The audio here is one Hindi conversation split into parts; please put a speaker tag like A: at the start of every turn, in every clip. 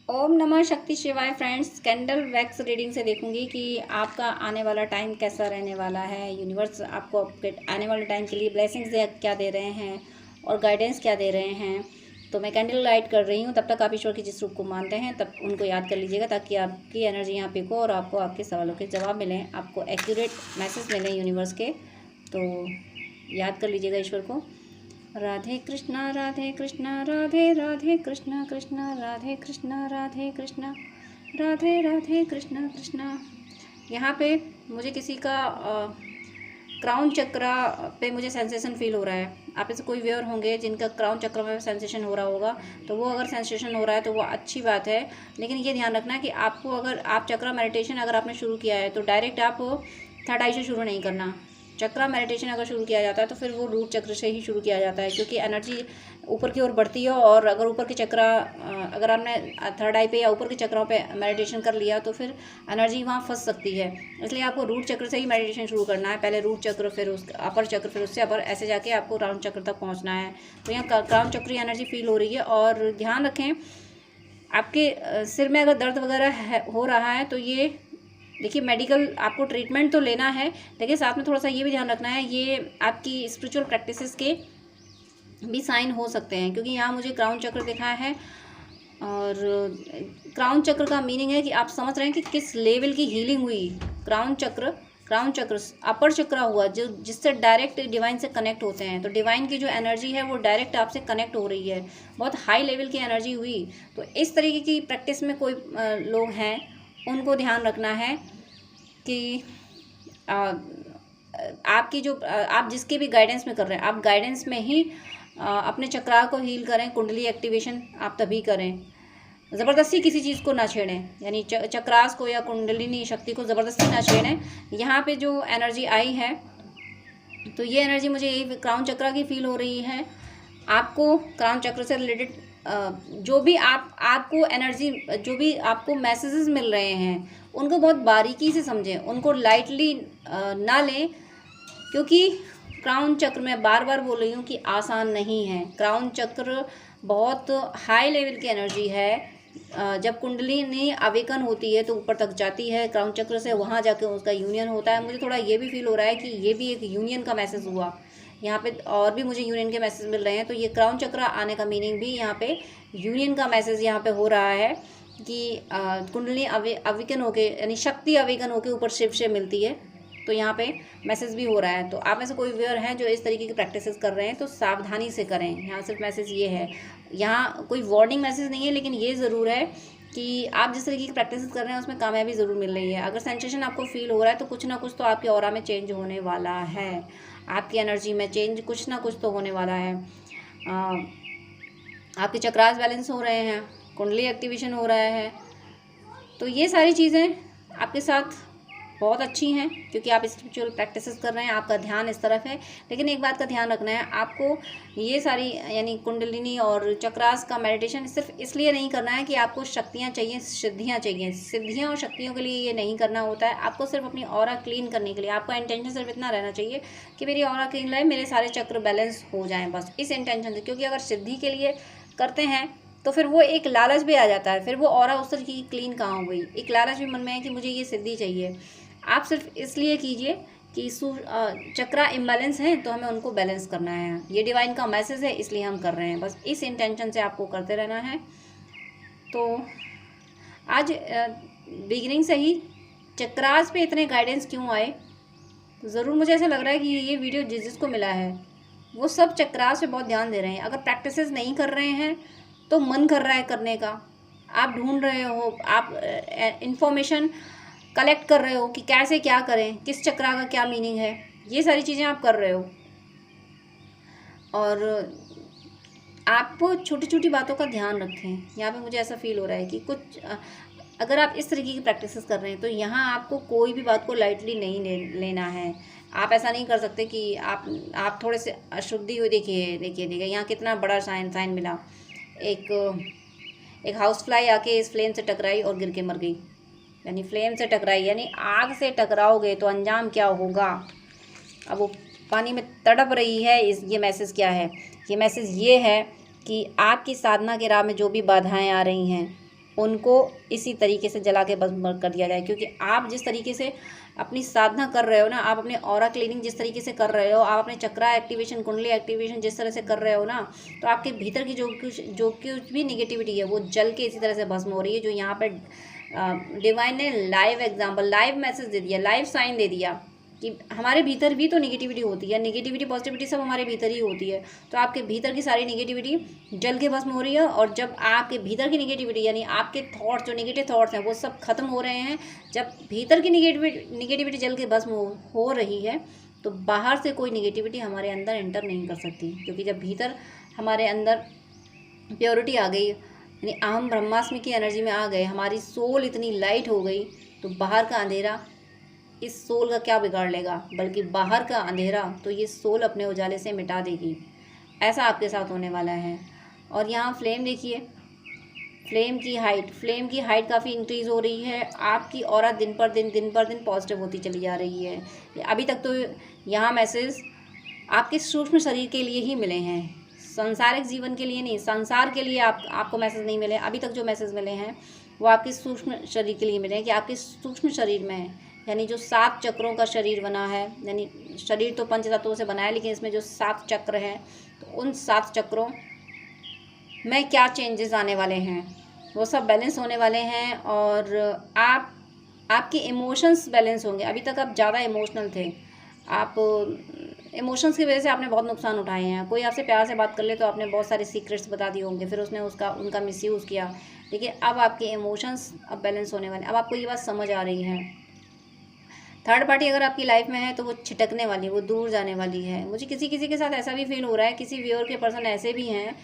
A: ओम नमः शक्ति शिवाय फ्रेंड्स। कैंडल वैक्स रीडिंग से देखूंगी कि आपका आने वाला टाइम कैसा रहने वाला है। यूनिवर्स आपको आपके आने वाले टाइम के लिए ब्लेसिंग्स क्या दे रहे हैं और गाइडेंस क्या दे रहे हैं। तो मैं कैंडल लाइट कर रही हूँ। तब तक आप ईश्वर के जिस रूप को मानते हैं तब उनको याद कर लीजिएगा, ताकि आपकी एनर्जी यहाँ पिक हो और आपको आपके सवालों के जवाब मिलें, आपको एक्यूरेट मैसेज मिलें यूनिवर्स के। तो याद कर लीजिएगा ईश्वर को। राधे कृष्णा राधे कृष्णा राधे राधे कृष्णा कृष्णा राधे कृष्णा राधे कृष्णा राधे राधे कृष्णा कृष्णा। यहाँ पे मुझे किसी का क्राउन चक्रा पे मुझे सेंसेशन फील हो रहा है। आप ऐसे कोई व्यूअर होंगे जिनका क्राउन चक्र में सेंसेशन हो रहा होगा, तो वो अगर सेंसेशन हो रहा है तो वो अच्छी बात है। लेकिन ये ध्यान रखना है कि आपको, अगर आप चक्रा मेडिटेशन अगर आपने शुरू किया है तो डायरेक्ट आप थर्ड आई से शुरू नहीं करना। चक्रा मेडिटेशन अगर शुरू किया जाता है तो फिर वो रूट चक्र से ही शुरू किया जाता है, क्योंकि एनर्जी ऊपर की ओर बढ़ती है। और अगर ऊपर के चक्रा, अगर आपने थर्ड आई पे या ऊपर के चक्रों पे मेडिटेशन कर लिया तो फिर एनर्जी वहाँ फंस सकती है। इसलिए आपको रूट चक्र से ही मेडिटेशन शुरू करना है। पहले रूट चक्र, फिर उस अपर चक्र, फिर उससे अपर, ऐसे जाके आपको क्राउन चक्र तक पहुँचना है। तो यहाँ क्राउन चक्र की एनर्जी फील हो रही है। और ध्यान रखें, आपके सिर में अगर दर्द वगैरह हो रहा है तो ये देखिए, मेडिकल आपको ट्रीटमेंट तो लेना है, लेकिन साथ में थोड़ा सा ये भी ध्यान रखना है, ये आपकी स्पिरिचुअल प्रैक्टिसेस के भी साइन हो सकते हैं। क्योंकि यहाँ मुझे क्राउन चक्र दिखा है और क्राउन चक्र का मीनिंग है कि आप समझ रहे हैं कि किस लेवल की हीलिंग हुई। क्राउन चक्र अपर चक्र हुआ जो जिससे डायरेक्ट डिवाइन से कनेक्ट होते हैं। तो डिवाइन की जो एनर्जी है वो डायरेक्ट आपसे कनेक्ट हो रही है, बहुत हाई लेवल की एनर्जी हुई। तो इस तरीके की प्रैक्टिस में कोई लोग हैं, उनको ध्यान रखना है कि आपकी जो आप जिसके भी गाइडेंस में कर रहे हैं, आप गाइडेंस में ही अपने चक्रा को हील करें। कुंडली एक्टिवेशन आप तभी करें, ज़बरदस्ती किसी चीज़ को ना छेड़ें, यानी चक्रास को या कुंडलिनी शक्ति को ज़बरदस्ती ना छेड़ें। यहाँ पे जो एनर्जी आई है तो ये एनर्जी मुझे यही क्राउन चक्रा की फील हो रही है। आपको क्राउन चक्र से रिलेटेड जो भी आपको एनर्जी, जो भी आपको मैसेजेस मिल रहे हैं, उनको बहुत बारीकी से समझें, उनको लाइटली ना लें। क्योंकि क्राउन चक्र, मैं बार बार बोल रही हूँ कि आसान नहीं है। क्राउन चक्र बहुत हाई लेवल की एनर्जी है। जब कुंडलिनी अवेकन होती है तो ऊपर तक जाती है क्राउन चक्र से, वहाँ जाके उसका यूनियन होता है। मुझे थोड़ा ये भी फील हो रहा है कि ये भी एक यूनियन का मैसेज हुआ यहाँ पे, और भी मुझे यूनियन के मैसेज मिल रहे हैं। तो ये क्राउन चक्र आने का मीनिंग भी यहाँ पे यूनियन का मैसेज यहाँ पे हो रहा है कि कुंडलिनी अवेकन होके, यानी शक्ति अवेकन होके ऊपर शिव से मिलती है। तो यहाँ पे मैसेज भी हो रहा है। तो आप में से कोई व्यूअर हैं जो इस तरीके की प्रैक्टिसेस कर रहे हैं तो सावधानी से करें। यहाँ सिर्फ मैसेज ये है, यहाँ कोई वार्निंग मैसेज नहीं है, लेकिन ये ज़रूर है कि आप जिस तरीके की प्रैक्टिस कर रहे हैं उसमें कामयाबी ज़रूर मिल रही है। अगर सेंसेशन आपको फील हो रहा है तो कुछ ना कुछ तो आपके ऑरा में चेंज होने वाला है, आपकी एनर्जी में चेंज कुछ ना कुछ तो होने वाला है। आपके चक्रास बैलेंस हो रहे हैं, कुंडली एक्टिवेशन हो रहा है। तो ये सारी चीज़ें आपके साथ बहुत अच्छी हैं, क्योंकि आप स्पिरिचुअल प्रैक्टिसेस कर रहे हैं, आपका ध्यान इस तरफ है। लेकिन एक बात का ध्यान रखना है, आपको ये सारी यानी कुंडलिनी और चक्रास का मेडिटेशन सिर्फ इसलिए नहीं करना है कि आपको शक्तियाँ चाहिए, सिद्धियाँ चाहिए। सिद्धियाँ और शक्तियों के लिए ये नहीं करना होता है। आपको सिर्फ अपनी ऑरा क्लीन करने के लिए, आपका इंटेंशन सिर्फ इतना रहना चाहिए कि मेरी ऑरा क्लीन रहे, मेरे सारे चक्र बैलेंस हो जाएँ, बस इस इंटेंशन से। क्योंकि अगर सिद्धि के लिए करते हैं तो फिर वो एक लालच भी आ जाता है, फिर वो ऑरा उस तरह की क्लीन कहाँ हो गई। एक लालच भी मन में है कि मुझे ये सिद्धि चाहिए। आप सिर्फ इसलिए कीजिए कि चक्रा इम्बैलेंस हैं तो हमें उनको बैलेंस करना है, ये डिवाइन का मैसेज है इसलिए हम कर रहे हैं, बस इस इंटेंशन से आपको करते रहना है। तो आज बिगिनिंग से ही चक्रास पे इतने गाइडेंस क्यों आए, तो ज़रूर मुझे ऐसा लग रहा है कि ये वीडियो जिसको मिला है वो सब चक्रास पे बहुत ध्यान दे रहे हैं। अगर प्रैक्टिसेस नहीं कर रहे हैं तो मन कर रहा है करने का, आप ढूंढ रहे हो, आप इंफॉर्मेशन कलेक्ट कर रहे हो कि कैसे क्या करें, किस चक्रा का क्या मीनिंग है, ये सारी चीज़ें आप कर रहे हो। और आपको छोटी छोटी बातों का ध्यान रखें। यहाँ पे मुझे ऐसा फील हो रहा है कि कुछ अगर आप इस तरीके की प्रैक्टिसेस कर रहे हैं तो यहाँ आपको कोई भी बात को लाइटली नहीं लेना है। आप ऐसा नहीं कर सकते कि आप थोड़े से अशुद्धि हुई। देखिए देखिए देखिए, यहाँ कितना बड़ा साइन मिला। एक हाउस फ्लाई आके इस फ्लेम से टकराई और गिर के मर गई, यानी फ्लेम से टकराई, यानी आग से टकराओगे तो अंजाम क्या होगा। अब वो पानी में तड़प रही है। ये मैसेज क्या है? ये मैसेज ये है कि आपकी साधना के राह में जो भी बाधाएं आ रही हैं, उनको इसी तरीके से जला के भस्म कर दिया जाए। क्योंकि आप जिस तरीके से अपनी साधना कर रहे हो ना, आप अपने ऑरा क्लीनिंग जिस तरीके से कर रहे हो, आप अपने चक्रा एक्टिवेशन, कुंडली एक्टिवेशन जिस तरह से कर रहे हो ना, तो आपके भीतर की जो कुछ भी निगेटिविटी है वो जल के इसी तरह से भस्म हो रही है। जो यहाँ पे डिवाइन ने लाइव एग्जाम्पल, लाइव मैसेज दे दिया, लाइव साइन दे दिया कि हमारे भीतर भी तो निगेटिविटी होती है, निगेटिविटी पॉजिटिविटी सब हमारे भीतर ही होती है। तो आपके भीतर की सारी निगेटिविटी जल के भस्म हो रही है। और जब आपके भीतर की निगेटिविटी यानी आपके थॉट्स, जो निगेटिव थॉट्स हैं वो सब खत्म हो रहे हैं, जब भीतर की निगेटिविटी जल के भस्म हो रही है, तो बाहर से कोई निगेटिविटी हमारे अंदर एंटर नहीं कर सकती। क्योंकि जब भीतर हमारे अंदर प्योरिटी आ गई, यानी अहम ब्रह्मास्मि की एनर्जी में आ गए, हमारी सोल इतनी लाइट हो गई, तो बाहर का अंधेरा इस सोल का क्या बिगाड़ लेगा, बल्कि बाहर का अंधेरा तो ये सोल अपने उजाले से मिटा देगी। ऐसा आपके साथ होने वाला है। और यहाँ फ्लेम देखिए, फ्लेम की हाइट काफ़ी इंक्रीज़ हो रही है। आपकी ऑरा दिन पर दिन पॉजिटिव होती चली जा रही है। अभी तक तो यहाँ मैसेज आपके सूक्ष्म शरीर के लिए ही मिले हैं, सांसारिक जीवन के लिए नहीं। संसार के लिए आपको मैसेज नहीं मिले। अभी तक जो मैसेज मिले हैं वो आपके सूक्ष्म शरीर के लिए मिले हैं, कि आपके सूक्ष्म शरीर में, यानी जो 7 चक्रों का शरीर बना है, यानी शरीर तो पंच तत्वों से बना है, लेकिन इसमें जो 7 चक्र हैं, तो उन 7 चक्रों में क्या चेंजेस आने वाले हैं, वो सब बैलेंस होने वाले हैं। और आपके इमोशंस बैलेंस होंगे। अभी तक आप ज़्यादा इमोशनल थे, आप इमोशंस की वजह से आपने बहुत नुकसान उठाए हैं। कोई आपसे प्यार से बात कर ले तो आपने बहुत सारे सीक्रेट्स बता दिए होंगे, फिर उसने उनका मिसयूज़ किया। लेकिन अब आपके इमोशंस अब बैलेंस होने वाले। अब आपको ये बात समझ आ रही है। थर्ड पार्टी अगर आपकी लाइफ में है तो वो छिटकने वाली, वो दूर जाने वाली है। मुझे किसी के साथ ऐसा भी फील हो रहा है, किसी व्यूअर के पर्सन ऐसे भी हैं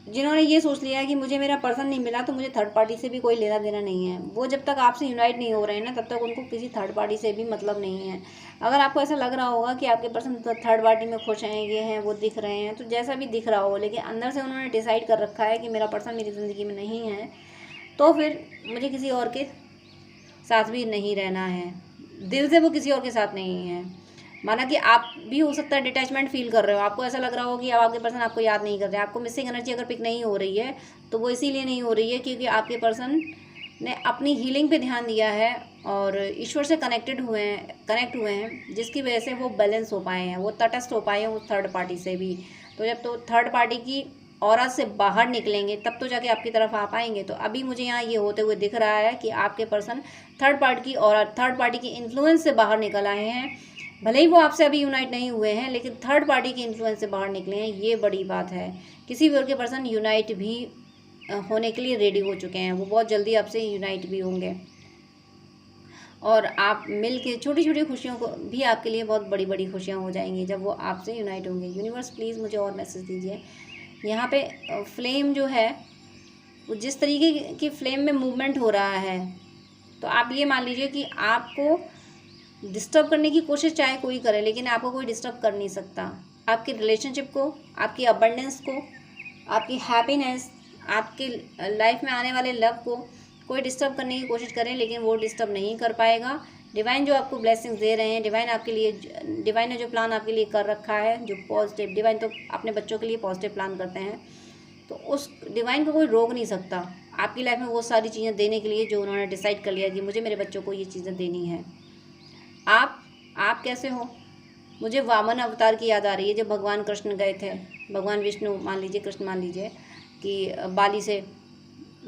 A: जिन्होंने ये सोच लिया है कि मुझे मेरा पर्सन नहीं मिला तो मुझे थर्ड पार्टी से भी कोई लेना देना नहीं है। वो जब तक आपसे यूनाइट नहीं हो रहे हैं ना, तब तक उनको किसी थर्ड पार्टी से भी मतलब नहीं है। अगर आपको ऐसा लग रहा होगा कि आपके पर्सन थर्ड पार्टी में खुश हैं, ये हैं, वो दिख रहे हैं, तो जैसा भी दिख रहा हो, लेकिन अंदर से उन्होंने डिसाइड कर रखा है कि मेरा पर्सन मेरी ज़िंदगी में नहीं है, तो फिर मुझे किसी और के साथ भी नहीं रहना है। दिल से वो किसी और के साथ नहीं है। माना कि आप भी हो सकता है डिटैचमेंट फील कर रहे हो, आपको ऐसा लग रहा हो कि अब आपके पर्सन आपको याद नहीं कर रहे हैं। आपको मिसिंग एनर्जी अगर पिक नहीं हो रही है तो वो इसीलिए नहीं हो रही है क्योंकि आपके पर्सन ने अपनी हीलिंग पे ध्यान दिया है और ईश्वर से कनेक्ट हुए हैं, जिसकी वजह से वो बैलेंस हो पाए हैं, वो तटस्थ हो पाए हैं उस थर्ड पार्टी से भी। तो जब तो थर्ड पार्टी की ऑरा से बाहर निकलेंगे तब तो जाके आपकी तरफ आ पाएंगे। तो अभी मुझे यहाँ ये होते हुए दिख रहा है कि आपके पर्सन थर्ड पार्टी की इन्फ्लुएंस से बाहर निकल आए हैं। भले ही वो आपसे अभी यूनाइट नहीं हुए हैं, लेकिन थर्ड पार्टी के इन्फ्लुएंस से बाहर निकले हैं, ये बड़ी बात है। किसी भी और के पर्सन यूनाइट भी होने के लिए रेडी हो चुके हैं, वो बहुत जल्दी आपसे यूनाइट भी होंगे और आप मिल के छोटी छोटी खुशियों को भी आपके लिए बहुत बड़ी बड़ी खुशियाँ हो जाएंगी जब वो आपसे यूनाइट होंगे। यूनिवर्स प्लीज़ मुझे और मैसेज दीजिए। यहाँ पे फ्लेम जो है वो जिस तरीके की फ्लेम में मूवमेंट हो रहा है, तो आप ये मान लीजिए कि आपको डिस्टर्ब करने की कोशिश चाहे कोई करे, लेकिन आपको कोई डिस्टर्ब कर नहीं सकता। आपके रिलेशनशिप को, आपकी अबंडेंस को, आपकी हैप्पीनेस, आपके लाइफ में आने वाले लव को कोई डिस्टर्ब करने की कोशिश करें, लेकिन वो डिस्टर्ब नहीं कर पाएगा। डिवाइन जो आपको ब्लेसिंग्स दे रहे हैं, डिवाइन ने जो प्लान आपके लिए कर रखा है, जो पॉजिटिव, डिवाइन तो अपने बच्चों के लिए पॉजिटिव प्लान करते हैं, तो उस डिवाइन को कोई रोक नहीं सकता आपकी लाइफ में वो सारी चीज़ें देने के लिए जो उन्होंने डिसाइड कर लिया कि मुझे मेरे बच्चों को ये चीज़ें देनी है। आप कैसे हो? मुझे वामन अवतार की याद आ रही है, जब भगवान कृष्ण गए थे, भगवान विष्णु मान लीजिए, कृष्ण मान लीजिए, कि बाली से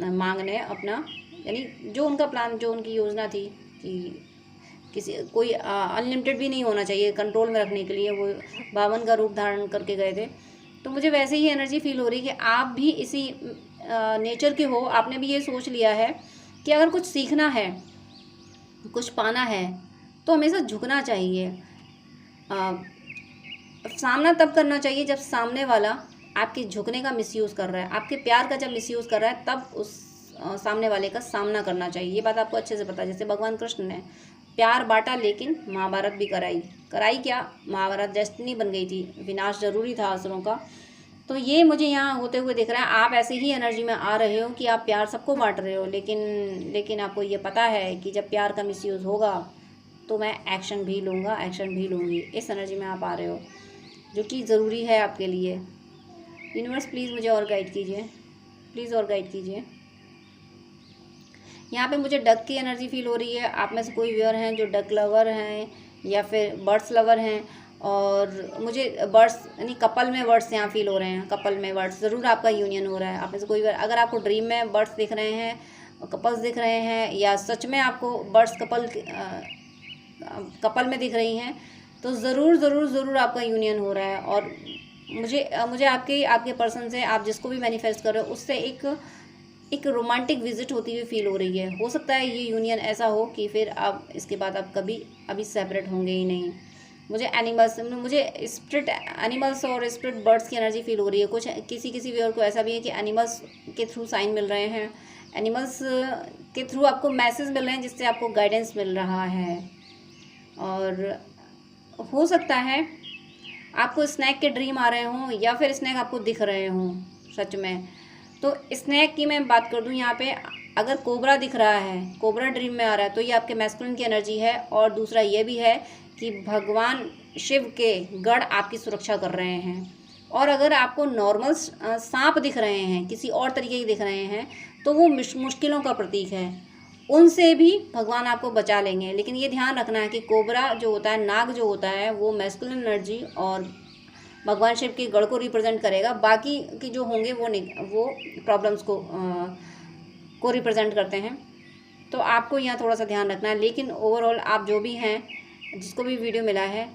A: मांगने अपना, यानी जो उनका प्लान, जो उनकी योजना थी कि कोई अनलिमिटेड भी नहीं होना चाहिए, कंट्रोल में रखने के लिए वो वामन का रूप धारण करके गए थे। तो मुझे वैसे ही एनर्जी फील हो रही है कि आप भी इसी नेचर के हो। आपने भी ये सोच लिया है कि अगर कुछ सीखना है, कुछ पाना है, तो हमेशा झुकना चाहिए। सामना तब करना चाहिए जब सामने वाला आपके झुकने का मिसयूज़ कर रहा है, आपके प्यार का जब मिसयूज़ कर रहा है, तब उस सामने वाले का सामना करना चाहिए। ये बात आपको अच्छे से पता है। जैसे भगवान कृष्ण ने प्यार बांटा, लेकिन महाभारत भी कराई क्या, महाभारत डेस्टिनी बन गई थी, विनाश जरूरी था असुरों का। तो ये मुझे यहाँ होते हुए दिख रहा है। आप ऐसे ही एनर्जी में आ रहे हो कि आप प्यार सबको बांट रहे हो, लेकिन आपको ये पता है कि जब प्यार का मिसयूज़ होगा तो मैं एक्शन भी लूँगी। इस एनर्जी में आप आ रहे हो, जो कि ज़रूरी है आपके लिए। यूनिवर्स प्लीज़ मुझे और गाइड कीजिए, प्लीज़ और गाइड कीजिए। यहाँ पे मुझे डक की एनर्जी फील हो रही है। आप में से कोई व्यूअर हैं जो डक लवर हैं या फिर बर्ड्स लवर हैं, और मुझे बर्ड्स यानी कपल में वर्ड्स यहाँ फील हो रहे हैं। कपल में वर्ड्स ज़रूर आपका यूनियन हो रहा है। आप में से कोई, अगर आपको ड्रीम में बर्ड्स दिख रहे हैं, कपल्स दिख रहे हैं, या सच में आपको बर्ड्स कपल में दिख रही हैं, तो ज़रूर ज़रूर ज़रूर आपका यूनियन हो रहा है। और मुझे आपके पर्सन से, आप जिसको भी मैनिफेस्ट कर रहे हो, उससे एक रोमांटिक विजिट होती हुई फील हो रही है। हो सकता है ये यूनियन ऐसा हो कि फिर आप इसके बाद आप अभी सेपरेट होंगे ही नहीं। मुझे स्पिरिट एनिमल्स और स्पिरिट बर्ड्स की एनर्जी फील हो रही है। कुछ किसी व्यूअर को ऐसा भी है कि एनिमल्स के थ्रू साइन मिल रहे हैं, एनिमल्स के थ्रू आपको मैसेज मिल रहे हैं, जिससे आपको गाइडेंस मिल रहा है। और हो सकता है आपको स्नैक के ड्रीम आ रहे हों, या फिर स्नैक आपको दिख रहे हों सच में। तो स्नैक की मैं बात कर दूं, यहाँ पे अगर कोबरा दिख रहा है, कोबरा ड्रीम में आ रहा है, तो ये आपके मैस्कुलिन की एनर्जी है। और दूसरा ये भी है कि भगवान शिव के गढ़ आपकी सुरक्षा कर रहे हैं। और अगर आपको नॉर्मल सांप दिख रहे हैं, किसी और तरीके के दिख रहे हैं, तो वो मुश्किलों का प्रतीक है। उनसे भी भगवान आपको बचा लेंगे। लेकिन ये ध्यान रखना है कि कोबरा जो होता है, नाग जो होता है, वो मैस्कुलिन एनर्जी और भगवान शिव के गढ़ को रिप्रेजेंट करेगा। बाकी के जो होंगे वो प्रॉब्लम्स को रिप्रेजेंट करते हैं। तो आपको यहाँ थोड़ा सा ध्यान रखना है। लेकिन ओवरऑल आप जो भी हैं, जिसको भी वीडियो मिला है,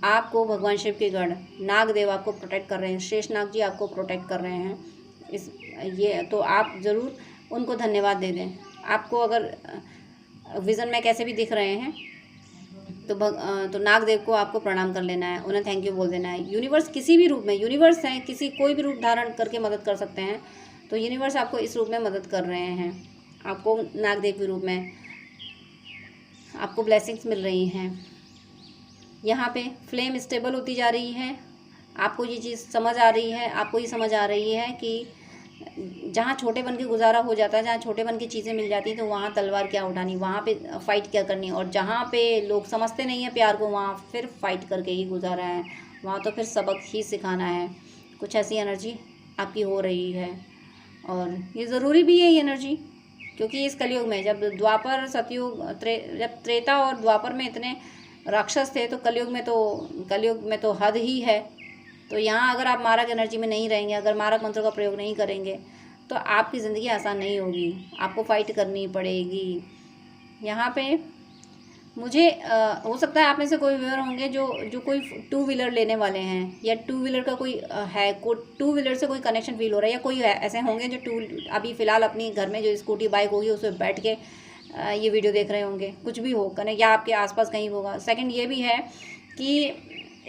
A: आपको भगवान शिव के गढ़ नाग देव आपको प्रोटेक्ट कर रहे हैं, शेष नाग जी आपको प्रोटेक्ट कर रहे हैं। तो आप ज़रूर उनको धन्यवाद दे दें। आपको अगर विज़न में कैसे भी दिख रहे हैं, तो नागदेव को आपको प्रणाम कर लेना है, उन्हें थैंक यू बोल देना है। यूनिवर्स किसी भी रूप में, यूनिवर्स हैं, कोई भी रूप धारण करके मदद कर सकते हैं। तो यूनिवर्स आपको इस रूप में मदद कर रहे हैं। आपको नागदेव के रूप में आपको ब्लेसिंग्स मिल रही हैं। यहाँ पे फ्लेम स्टेबल होती जा रही है। आपको ये चीज़ समझ आ रही है, आपको ये समझ आ रही है कि जहाँ छोटे बन के गुजारा हो जाता है, जहाँ छोटे बन की चीज़ें मिल जाती हैं, तो वहाँ तलवार क्या उठानी, वहाँ पे फ़ाइट क्या करनी। और जहाँ पे लोग समझते नहीं हैं प्यार को, वहाँ फिर फ़ाइट करके ही गुजारा है, वहाँ तो फिर सबक ही सिखाना है। कुछ ऐसी एनर्जी आपकी हो रही है। और ये ज़रूरी भी है ये एनर्जी, क्योंकि इस कलयुग में, जब द्वापर सतयुग जब त्रेता और द्वापर में इतने राक्षस थे, तो कलयुग में तो हद ही है। तो यहाँ अगर आप मारक एनर्जी में नहीं रहेंगे, अगर मारक मंत्रों का प्रयोग नहीं करेंगे, तो आपकी ज़िंदगी आसान नहीं होगी, आपको फ़ाइट करनी पड़ेगी। यहाँ पे मुझे हो सकता है आप में से कोई व्यूअर होंगे जो कोई 2 व्हीलर लेने वाले हैं, या 2 व्हीलर का कोई 2 व्हीलर से कोई कनेक्शन फील हो रहा है, या कोई ऐसे होंगे जो अभी फ़िलहाल अपनी घर में जो स्कूटी बाइक होगी उस पर बैठ के ये वीडियो देख रहे होंगे। कुछ भी हो कनेक्ट, या आपके आसपास कहीं होगा। सेकंड ये भी है कि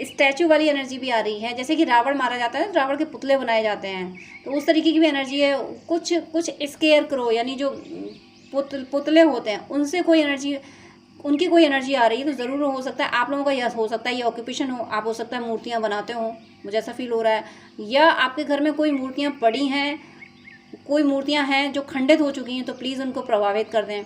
A: स्टैचू वाली एनर्जी भी आ रही है। जैसे कि रावण मारा जाता है, रावण के पुतले बनाए जाते हैं, तो उस तरीके की भी एनर्जी है। कुछ स्केयर क्रो, यानी जो पुतले होते हैं, उनकी कोई एनर्जी आ रही है। तो ज़रूर हो सकता है आप लोगों का यह हो सकता है ये ऑक्यूपेशन हो, आप हो सकता है मूर्तियाँ बनाते हो, मुझे ऐसा फील हो रहा है। या आपके घर में कोई मूर्तियाँ पड़ी हैं, कोई मूर्तियाँ हैं जो खंडित हो चुकी हैं, तो प्लीज़ उनको प्रभावित कर दें।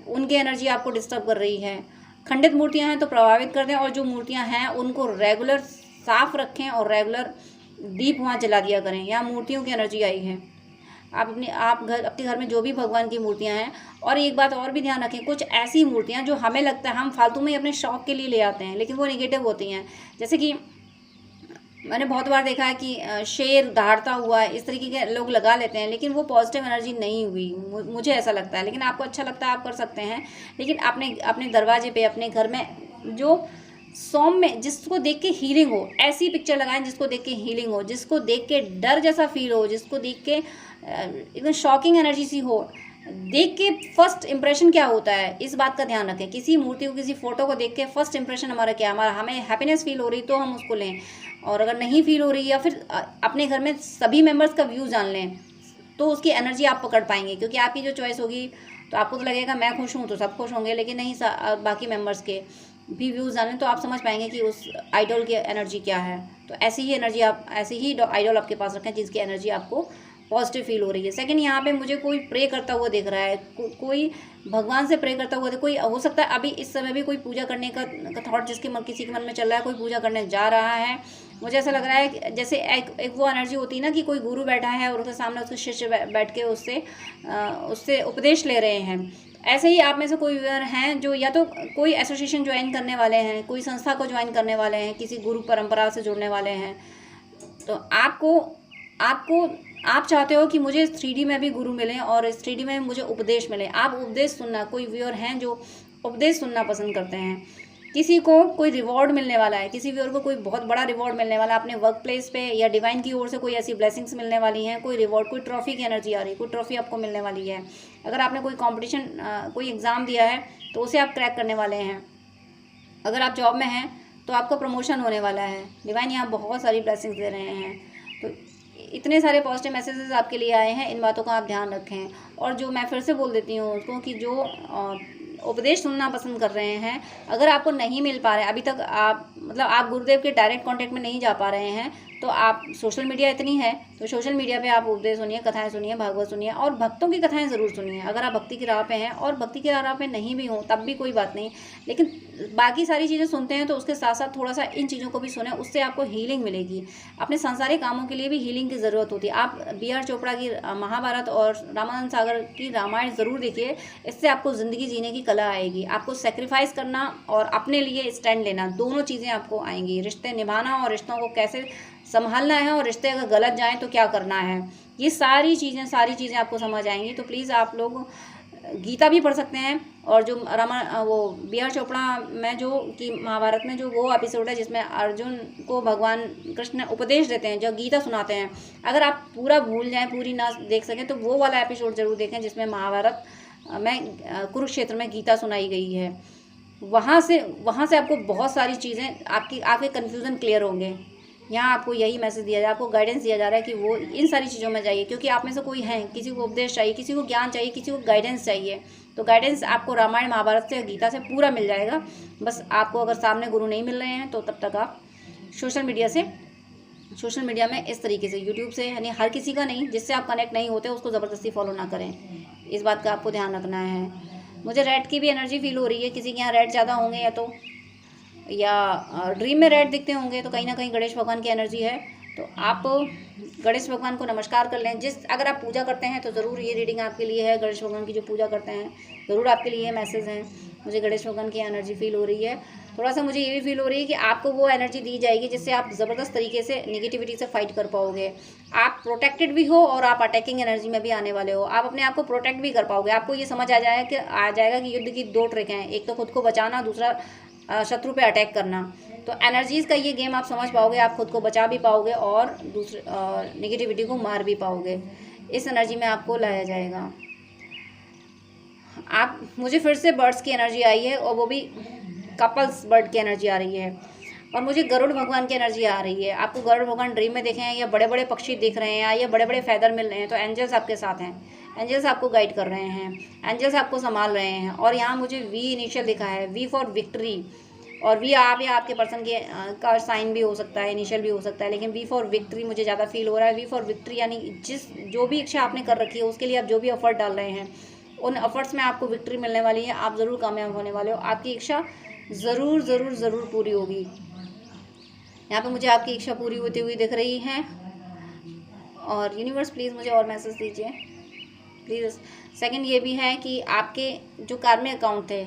A: उनकी एनर्जी आपको डिस्टर्ब कर रही है। खंडित मूर्तियां हैं तो प्रभावित कर दें, और जो मूर्तियां हैं उनको रेगुलर साफ़ रखें और रेगुलर दीप वहाँ जला दिया करें। यहाँ मूर्तियों की एनर्जी आई है। आपके घर में जो भी भगवान की मूर्तियां हैं। और एक बात और भी ध्यान रखें, कुछ ऐसी मूर्तियां जो हमें लगता है हम फालतू में अपने शौक़ के लिए ले आते हैं, लेकिन वो नेगेटिव होती हैं। जैसे कि मैंने बहुत बार देखा है कि शेर दहाड़ता हुआ इस तरीके के लोग लगा लेते हैं, लेकिन वो पॉजिटिव एनर्जी नहीं हुई, मुझे ऐसा लगता है। लेकिन आपको अच्छा लगता है, आप कर सकते हैं। लेकिन अपने दरवाजे पे, अपने घर में जो सौम्य, जिसको देख के हीलिंग हो, ऐसी पिक्चर लगाएं जिसको देख के हीलिंग हो, जिसको देख के डर जैसा फील हो, जिसको देख के एकदम शॉकिंग एनर्जी सी हो। देख के फर्स्ट इंप्रेशन क्या होता है, इस बात का ध्यान रखें। किसी मूर्ति को, किसी फोटो को देख के फर्स्ट इंप्रेशन हमारा क्या, हमें हैप्पीनेस फील हो रही तो हम उसको लें, और अगर नहीं फील हो रही, या फिर अपने घर में सभी मेंबर्स का व्यू जान लें, तो उसकी एनर्जी आप पकड़ पाएंगे। क्योंकि आपकी जो चॉइस होगी, तो आपको तो लगेगा मैं खुश हूँ तो सब खुश होंगे, लेकिन नहीं, बाकी मेंबर्स के भी व्यूज़ जानें तो आप समझ पाएंगे कि उस आइडल की एनर्जी क्या है। तो ऐसी ही आइडल आपके पास रखें जिसकी एनर्जी आपको पॉजिटिव फील हो रही है। सेकंड, यहाँ पे मुझे कोई प्रे करता हुआ दिख रहा है, कोई भगवान से प्रे करता हुआ, कोई हो सकता है अभी इस समय भी कोई पूजा करने का थॉट किसी के मन में चल रहा है, कोई पूजा करने जा रहा है। मुझे ऐसा लग रहा है जैसे एक वो एनर्जी होती है ना कि कोई गुरु बैठा है और उसके सामने उसके शिष्य बैठ के उससे उपदेश ले रहे हैं। ऐसे ही आप में से कोई हैं जो या तो कोई एसोसिएशन ज्वाइन करने वाले हैं, कोई संस्था को ज्वाइन करने वाले हैं, किसी गुरु परंपरा से जुड़ने वाले हैं। तो आप चाहते हो कि मुझे 3D में भी गुरु मिलें और इस 3D में मुझे उपदेश मिले। आप उपदेश सुनना, कोई व्यूअर हैं जो उपदेश सुनना पसंद करते हैं, किसी को कोई रिवॉर्ड मिलने वाला है, किसी व्यूअर को कोई बहुत बड़ा रिवॉर्ड मिलने वाला है अपने वर्क प्लेस पे, या डिवाइन की ओर से कोई ऐसी ब्लेसिंग्स मिलने वाली हैं, कोई रिवॉर्ड, कोई ट्रॉफी की एनर्जी आ रही है, कोई ट्रॉफी आपको मिलने वाली है। अगर आपने कोई कॉम्पिटिशन कोई एग्ज़ाम दिया है तो उसे आप क्रैक करने वाले हैं। अगर आप जॉब में हैं तो आपका प्रमोशन होने वाला है। डिवाइन यहाँ बहुत सारी ब्लेसिंग्स दे रहे हैं। तो इतने सारे पॉजिटिव मैसेजेस आपके लिए आए हैं, इन बातों का आप ध्यान रखें। और जो मैं फिर से बोल देती हूँ उसको कि जो उपदेश सुनना पसंद कर रहे हैं, अगर आपको नहीं मिल पा रहे हैं अभी तक, आप गुरुदेव के डायरेक्ट कांटेक्ट में नहीं जा पा रहे हैं, तो आप सोशल मीडिया इतनी है तो सोशल मीडिया पे आप उपदेश सुनिए, कथाएं सुनिए, भागवत सुनिए और भक्तों की कथाएं ज़रूर सुनिए। अगर आप भक्ति की राह पे हैं और भक्ति की राह पे नहीं भी हों तब भी कोई बात नहीं, लेकिन बाकी सारी चीज़ें सुनते हैं तो उसके साथ साथ थोड़ा सा इन चीज़ों को भी सुने, उससे आपको हीलिंग मिलेगी। अपने सांसारिक कामों के लिए भी हीलिंग की ज़रूरत होती है। आप B.R. चोपड़ा की महाभारत और रामानंद सागर की रामायण ज़रूर देखिए, इससे आपको ज़िंदगी जीने की कला आएगी। आपको सेक्रीफाइस करना और अपने लिए स्टैंड लेना, दोनों चीज़ें आपको आएंगी। रिश्ते निभाना और रिश्तों को कैसे संभालना है, और रिश्ते अगर गलत जाएं तो क्या करना है, ये सारी चीज़ें आपको समझ आएंगी। तो प्लीज़ आप लोग गीता भी पढ़ सकते हैं, और जो वो B.R. चोपड़ा में जो कि महाभारत में जो वो एपिसोड है जिसमें अर्जुन को भगवान कृष्ण उपदेश देते हैं, जो गीता सुनाते हैं, अगर आप पूरा भूल जाएं, पूरी ना देख सकें तो वो वाला एपिसोड ज़रूर देखें जिसमें महाभारत में कुरुक्षेत्र में गीता सुनाई गई है। वहाँ से आपको बहुत सारी चीज़ें आपके कन्फ्यूज़न क्लियर होंगे। यहाँ आपको यही मैसेज दिया जा रहा है, आपको गाइडेंस दिया जा रहा है कि वो इन सारी चीज़ों में जाइए, क्योंकि आप में से कोई है, किसी को उपदेश चाहिए, किसी को ज्ञान चाहिए, किसी को गाइडेंस चाहिए, तो गाइडेंस आपको रामायण महाभारत से, गीता से पूरा मिल जाएगा। बस आपको अगर सामने गुरु नहीं मिल रहे हैं तो तब तक आप सोशल मीडिया में इस तरीके से यूट्यूब से, यानी हर किसी का नहीं, जिससे आप कनेक्ट नहीं होते उसको ज़बरदस्ती फॉलो ना करें। इस बात का आपको ध्यान रखना है। मुझे रेड की भी एनर्जी फील हो रही है, किसी के यहाँ रेड ज़्यादा होंगे या ड्रीम में रेड दिखते होंगे तो कहीं ना कहीं गणेश भगवान की एनर्जी है। तो आप गणेश भगवान को नमस्कार कर लें। अगर आप पूजा करते हैं तो ज़रूर ये रीडिंग आपके लिए है। गणेश भगवान की जो पूजा करते हैं ज़रूर आपके लिए मैसेज हैं। मुझे गणेश भगवान की एनर्जी फील हो रही है। थोड़ा सा मुझे ये भी फील हो रही है कि आपको वो एनर्जी दी जाएगी जिससे आप ज़बरदस्त तरीके से निगेटिविटी से फाइट कर पाओगे। आप प्रोटेक्टेड भी हो और आप अटैकिंग एनर्जी में भी आने वाले हो। आप अपने आप को प्रोटेक्ट भी कर पाओगे। आपको ये समझ आ जाएगा कि युद्ध की 2 ट्रिक हैं, एक तो खुद को बचाना, दूसरा शत्रु पे अटैक करना। तो एनर्जीज़ का ये गेम आप समझ पाओगे, आप खुद को बचा भी पाओगे और दूसरे नेगेटिविटी को मार भी पाओगे। इस एनर्जी में आपको लाया जाएगा। मुझे फिर से बर्ड्स की एनर्जी आई है, और वो भी कपल्स बर्ड की एनर्जी आ रही है, और मुझे गरुड़ भगवान की एनर्जी आ रही है। आपको गरुड़ भगवान ड्रीम में देखे हैं, या बड़े बड़े पक्षी दिख रहे हैं, या बड़े बड़े फैदर मिल रहे हैं, तो एंजल्स आपके साथ हैं। एंजल्स आपको गाइड कर रहे हैं, एंजल्स आपको संभाल रहे हैं। और यहाँ मुझे V इनिशियल दिखा है, V फॉर विक्ट्री। और V आप या आपके पर्सन के का साइन भी हो सकता है, इनिशियल भी हो सकता है, लेकिन V फॉर विक्ट्री मुझे ज़्यादा फील हो रहा है। V फॉर विक्ट्री यानी जो भी इच्छा आपने कर रखी है उसके लिए आप जो भी एफर्ट डाल रहे हैं, उन एफर्ट्स में आपको विक्ट्री मिलने वाली है। आप ज़रूर कामयाब होने वाले हो। आपकी इच्छा ज़रूर ज़रूर ज़रूर पूरी होगी। यहाँ पे मुझे आपकी इच्छा पूरी होती हुई दिख रही है। और यूनिवर्स प्लीज़ मुझे और मैसेज दीजिए प्लीज़। सेकंड ये भी है कि आपके जो कार्मिक अकाउंट थे,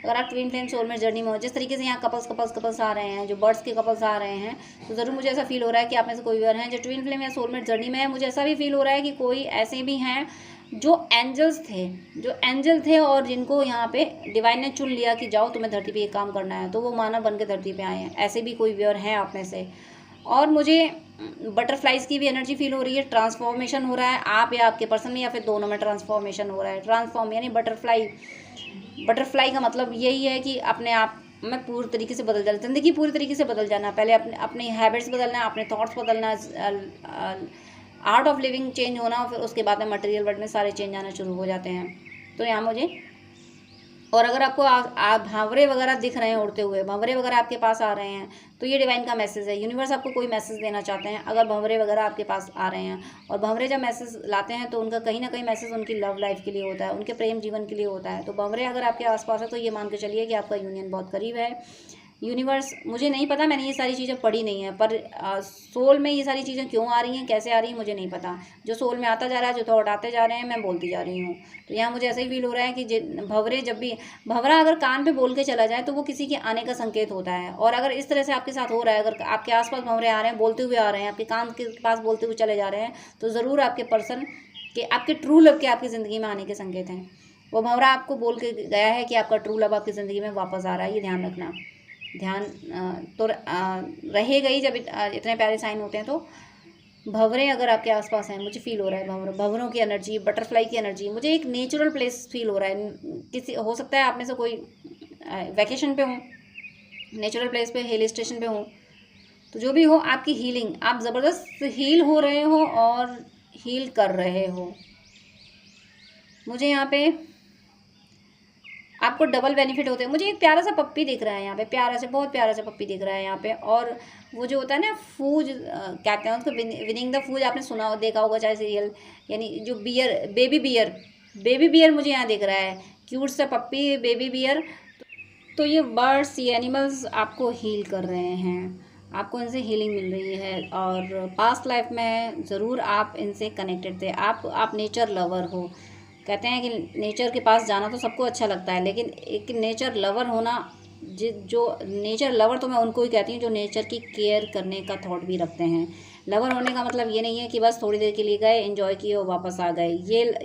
A: अगर आप ट्विन फ्लेम सोलमेट जर्नी में हो, जिस तरीके से यहाँ कपल्स आ रहे हैं, जो बर्ड्स के कपल्स आ रहे हैं, तो ज़रूर मुझे ऐसा फील हो रहा है कि आप में से कोई और हैं जो ट्विन फ्लेम या सोलमेट जर्नी में है। मुझे ऐसा भी फील हो रहा है कि कोई ऐसे भी हैं जो एंजल थे और जिनको यहाँ पे डिवाइन ने चुन लिया कि जाओ तुम्हें धरती पे ये काम करना है, तो वो मानव बन के धरती पे आए हैं। ऐसे भी कोई व्यूअर हैं आप में से। और मुझे बटरफ्लाइज की भी एनर्जी फील हो रही है। ट्रांसफॉर्मेशन हो रहा है, आप या आपके पर्सन में, या फिर दोनों में ट्रांसफॉर्मेशन हो रहा है। ट्रांसफॉर्म यानी बटरफ्लाई का मतलब यही है कि अपने आप में पूरी तरीके से बदल जाना, ज़िंदगी पूरी तरीके से बदल जाना। पहले अपने हैबिट्स बदलना, अपने थॉट्स बदलना, आर्ट ऑफ लिविंग चेंज होना, फिर उसके बाद में मटेरियल वर्ल्ड में सारे चेंज आना शुरू हो जाते हैं। तो यहाँ मुझे और अगर आपको भंवरे वगैरह दिख रहे हैं उड़ते हुए, भंवरे वगैरह आपके पास आ रहे हैं, तो ये डिवाइन का मैसेज है। यूनिवर्स आपको कोई मैसेज देना चाहते हैं अगर भंवरे वगैरह आपके पास आ रहे हैं। और भंवरे जब मैसेज लाते हैं तो उनका कहीं ना कहीं मैसेज उनकी लव लाइफ के लिए होता है, उनके प्रेम जीवन के लिए होता है। तो भंवरे अगर आपके आसपास है तो ये मान के चलिए कि आपका यूनियन बहुत करीब है। यूनिवर्स, मुझे नहीं पता, मैंने ये सारी चीज़ें पढ़ी नहीं है, पर सोल में ये सारी चीज़ें क्यों आ रही हैं, कैसे आ रही हैं, मुझे नहीं पता। जो सोल में आता जा रहा है, जो थॉट आते जा रहे हैं, मैं बोलती जा रही हूँ। तो यहाँ मुझे ऐसा ही फील हो रहा है कि भंवरे जब भी, भंवरा अगर कान पे बोल के चला जाए तो वो किसी के आने का संकेत होता है। और अगर इस तरह से आपके साथ हो रहा है, अगर आपके आसपास भंवरे आ रहे हैं, बोलते हुए आ रहे हैं, आपके कान के पास बोलते हुए चले जा रहे हैं, तो ज़रूर आपके पर्सन के, आपके ट्रू लव के आपकी ज़िंदगी में आने के संकेत हैं। वो भंवरा आपको बोल के गया है कि आपका ट्रू लव आपकी ज़िंदगी में वापस आ रहा है। ये ध्यान रखना। ध्यान तो रहेगा ही जब इतने प्यारे साइन होते हैं। तो भंवरे अगर आपके आसपास हैं, मुझे फील हो रहा है भंवरों की एनर्जी, बटरफ्लाई की एनर्जी, मुझे एक नेचुरल प्लेस फील हो रहा है। किसी, हो सकता है आप में से कोई वैकेशन पे हो, नेचुरल प्लेस पे, हिल स्टेशन पे हो, तो जो भी हो, आपकी हीलिंग, आप ज़बरदस्त हील हो रहे हो और हील कर रहे हो। मुझे यहाँ पे आपको डबल बेनिफिट होते हैं। मुझे एक प्यारा सा पप्पी दिख रहा है यहाँ पे, प्यारा से, बहुत प्यारा सा पप्पी दिख रहा है यहाँ पे। और वो जो होता है ना फूज, कहते हैं उसको, विनिंग द फूज, आपने सुना देखा होगा चाहे सीरियल, यानी जो bear, baby bear, baby bear मुझे यहाँ दिख रहा है, क्यूट सा पप्पी, बेबी बियर। तो ये बर्ड्स, ये एनिमल्स आपको हील कर रहे हैं, आपको इनसे हीलिंग मिल रही है। और पास्ट लाइफ में ज़रूर आप इनसे कनेक्टेड थे। आप नेचर लवर हो। कहते हैं कि नेचर के पास जाना तो सबको अच्छा लगता है, लेकिन एक नेचर लवर होना, जो नेचर लवर तो मैं उनको ही कहती हूँ जो नेचर की केयर करने का थॉट भी रखते हैं। लवर होने का मतलब ये नहीं है कि बस थोड़ी देर के लिए गए, एंजॉय किए और वापस आ गए।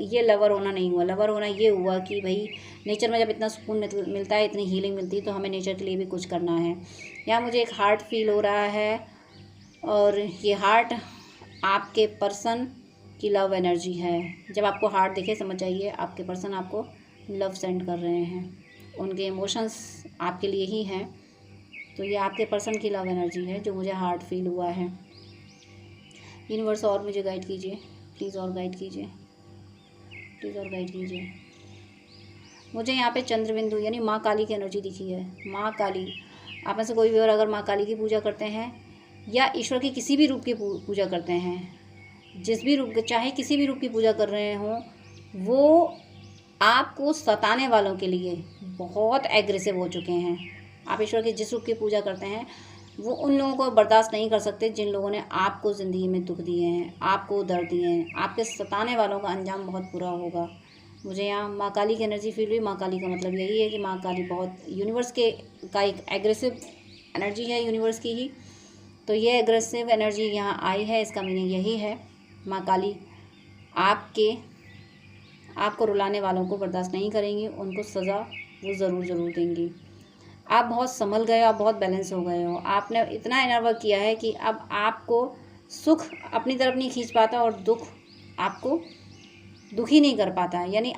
A: ये लवर होना नहीं हुआ। लवर होना ये हुआ कि भाई नेचर में जब इतना सुकून मिलता है, इतनी हीलिंग मिलती है, तो हमें नेचर के लिए भी कुछ करना है। यहाँ मुझे एक हार्ट फील हो रहा है, और ये हार्ट आपके पर्सन की लव एनर्जी है। जब आपको हार्ट दिखे, समझ जाइए आपके पर्सन आपको लव सेंड कर रहे हैं, उनके इमोशंस आपके लिए ही हैं। तो ये आपके पर्सन की लव एनर्जी है जो मुझे हार्ट फील हुआ है। यूनिवर्स और मुझे गाइड कीजिए प्लीज़, और गाइड कीजिए प्लीज़, और गाइड कीजिए। मुझे यहाँ पे चंद्रबिंदु यानी माँ काली की एनर्जी दिखी है। माँ काली, आप में से कोई भी और अगर माँ काली की पूजा करते हैं या ईश्वर की किसी भी रूप की पूजा करते हैं, जिस भी रूप, चाहे किसी भी रूप की पूजा कर रहे हों, वो आपको सताने वालों के लिए बहुत एग्रेसिव हो चुके हैं। आप ईश्वर की जिस रूप की पूजा करते हैं, वो उन लोगों को बर्दाश्त नहीं कर सकते जिन लोगों ने आपको ज़िंदगी में दुख दिए हैं, आपको दर्द दिए हैं। आपके सताने वालों का अंजाम बहुत बुरा होगा। मुझे यहाँ माँ काली की एनर्जी फील हुई। माँ काली का मतलब यही है कि माँ काली बहुत यूनिवर्स का एक एग्रेसिव एनर्जी है, यूनिवर्स की ही। तो ये एग्रेसिव एनर्जी यहाँ आई है, इसका मीनिंग यही है, माँ काली आपको रुलाने वालों को बर्दाश्त नहीं करेंगी, उनको सज़ा वो ज़रूर देंगी। आप बहुत संभल गए हो, आप बहुत बैलेंस हो गए हो। आपने इतना इनर वर्क किया है कि अब आपको सुख अपनी तरफ नहीं खींच पाता और दुख आपको दुखी नहीं कर पाता है। यानी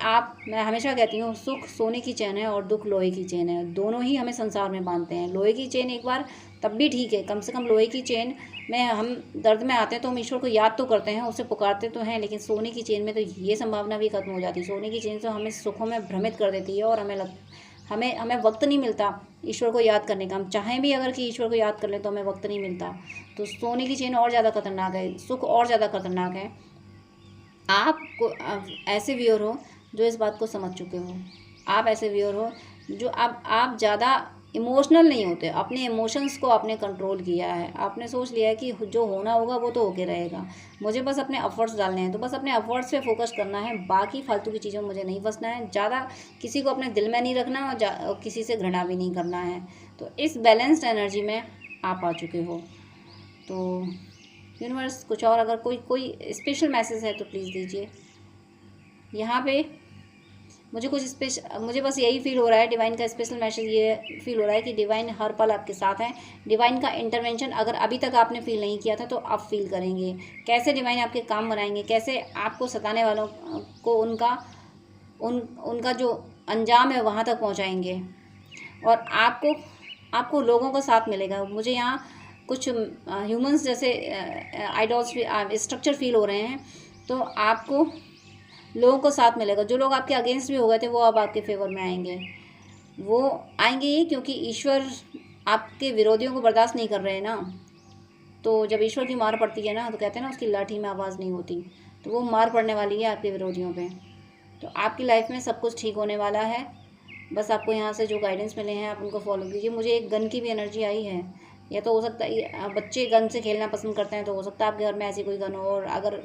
A: मैं हमेशा कहती हूँ, सुख सोने की चेन है और दुख लोहे की चेन है। दोनों ही हमें संसार में बांधते हैं। लोहे की चेन एक बार तब भी ठीक है, कम से कम लोहे की चेन में हम दर्द में आते हैं तो हम ईश्वर को याद तो करते हैं, उसे पुकारते तो हैं, लेकिन सोने की चेन में तो ये संभावना भी खत्म हो जाती है। सोने की चेन तो हमें सुखों में भ्रमित कर देती है और हमें वक्त नहीं मिलता ईश्वर को याद करने का। हम चाहें भी अगर कि ईश्वर को याद कर लें तो हमें वक्त नहीं मिलता। तो सोने की चेन और ज़्यादा खतरनाक है, सुख और ज़्यादा खतरनाक है। आपको ऐसे व्यूअर हो जो इस बात को समझ चुके हो। आप ऐसे व्यूअर हो जो आप ज़्यादा इमोशनल नहीं होते। अपने इमोशंस को आपने कंट्रोल किया है। आपने सोच लिया है कि जो होना होगा वो तो होके रहेगा, मुझे बस अपने एफर्ट्स डालने हैं। तो बस अपने एफर्ट्स पे फोकस करना है, बाकी फालतू की चीज़ों में मुझे नहीं फंसना है। ज़्यादा किसी को अपने दिल में नहीं रखना और किसी से घृणा भी नहीं करना है। तो इस बैलेंस्ड एनर्जी में आप आ चुके हो। तो यूनिवर्स कुछ और अगर कोई स्पेशल मैसेज है तो प्लीज़ दीजिए। यहाँ पे मुझे बस यही फील हो रहा है, डिवाइन का स्पेशल मैसेज ये फील हो रहा है कि डिवाइन हर पल आपके साथ है। डिवाइन का इंटरवेंशन अगर अभी तक आपने फील नहीं किया था तो आप फील करेंगे। कैसे डिवाइन आपके काम बनाएंगे, कैसे आपको सताने वालों को उनका जो अंजाम है वहाँ तक पहुँचाएंगे, और आपको लोगों का साथ मिलेगा। मुझे यहाँ कुछ ह्यूमंस जैसे आइडल्स स्ट्रक्चर फील हो रहे हैं। तो आपको लोगों को साथ मिलेगा। जो लोग आपके अगेंस्ट भी हो गए थे वो अब आपके फेवर में आएंगे। वो आएंगे ही क्योंकि ईश्वर आपके विरोधियों को बर्दाश्त नहीं कर रहे हैं ना। तो जब ईश्वर की मार पड़ती है ना, तो कहते हैं ना उसकी लाठी में आवाज़ नहीं होती, तो वो मार पड़ने वाली है आपके विरोधियों पे। तो आपकी लाइफ में सब कुछ ठीक होने वाला है। बस आपको यहाँ से जो गाइडेंस मिले हैं आप उनको फॉलो कीजिए। मुझे एक गन की भी एनर्जी आई है, या तो हो सकता है बच्चे गन से खेलना पसंद करते हैं, तो हो सकता है आपके घर में ऐसी कोई गन हो। और अगर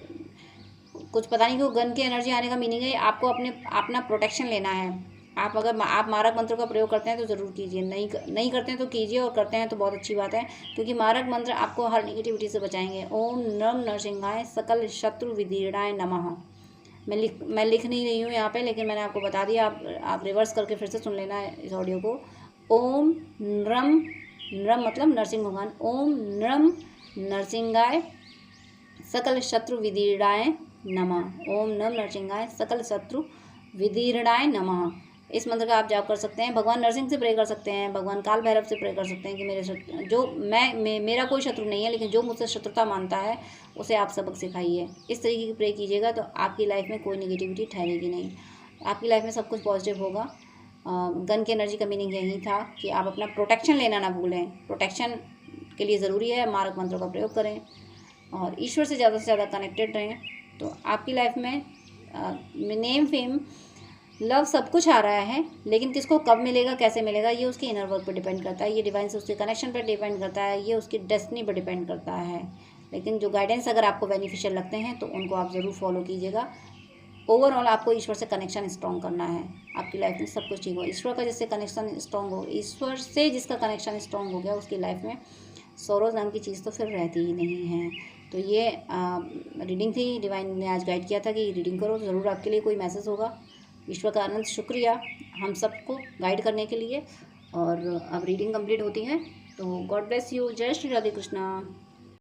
A: कुछ पता नहीं क्यों गन की एनर्जी आने का मीनिंग है आपको अपना प्रोटेक्शन लेना है। आप अगर आप मारक मंत्र का प्रयोग करते हैं तो ज़रूर कीजिए, नहीं करते हैं तो कीजिए, और करते हैं तो बहुत अच्छी बात है, क्योंकि मारक मंत्र आपको हर नेगेटिविटी से बचाएंगे। ओम नम नरसिंहाय सकल शत्रु विदीर्णाय नमः। मैं लिख नहीं रही हूँ यहाँ पे, लेकिन मैंने आपको बता दिया। आप रिवर्स करके फिर से सुन लेना है इस ऑडियो को। ओम नृम, नृम मतलब नरसिंह भगवान। ओम नृम नरसिंहाय सकल शत्रु विदीर्णाय नमः। ओम नम नरसिंहाय सकल शत्रु विदीर्णाय नमः। इस मंत्र का आप जाप कर सकते हैं। भगवान नरसिंह से प्रे कर सकते हैं, भगवान काल भैरव से प्रे कर सकते हैं कि मेरा कोई शत्रु नहीं है, लेकिन जो मुझसे शत्रुता मानता है उसे आप सबक सिखाइए। इस तरीके की प्रे कीजिएगा तो आपकी लाइफ में कोई निगेटिविटी ठहरेगी नहीं, आपकी लाइफ में सब कुछ पॉजिटिव होगा। गन की एनर्जी का मीनिंग यही था कि आप अपना प्रोटेक्शन लेना ना भूलें। प्रोटेक्शन के लिए ज़रूरी है मारक मंत्रों का प्रयोग करें और ईश्वर से ज़्यादा कनेक्टेड रहें। तो आपकी लाइफ में नेम, फेम, लव सब कुछ आ रहा है, लेकिन किसको कब मिलेगा, कैसे मिलेगा, ये उसके इनर वर्क पर डिपेंड करता है, ये डिवाइन से उसके कनेक्शन पर डिपेंड करता है, ये उसकी डेस्टिनी पर डिपेंड करता है। लेकिन जो गाइडेंस अगर आपको बेनिफिशियल लगते हैं तो उनको आप ज़रूर फॉलो कीजिएगा। ओवरऑल आपको ईश्वर से कनेक्शन स्ट्रॉन्ग करना है, आपकी लाइफ में सब कुछ ठीक हो। ईश्वर का जिससे कनेक्शन स्ट्रॉन्ग हो, ईश्वर से जिसका कनेक्शन स्ट्रॉन्ग हो गया, उसकी लाइफ में सोरोज नाम की चीज़ तो फिर रहती ही नहीं है। तो ये रीडिंग थी, डिवाइन ने आज गाइड किया था कि रीडिंग करो, ज़रूर आपके लिए कोई मैसेज होगा। ईश्वर का अनंत शुक्रिया हम सबको गाइड करने के लिए। और अब रीडिंग कंप्लीट होती है, तो गॉड ब्लेस यू। जय श्री राधे कृष्णा।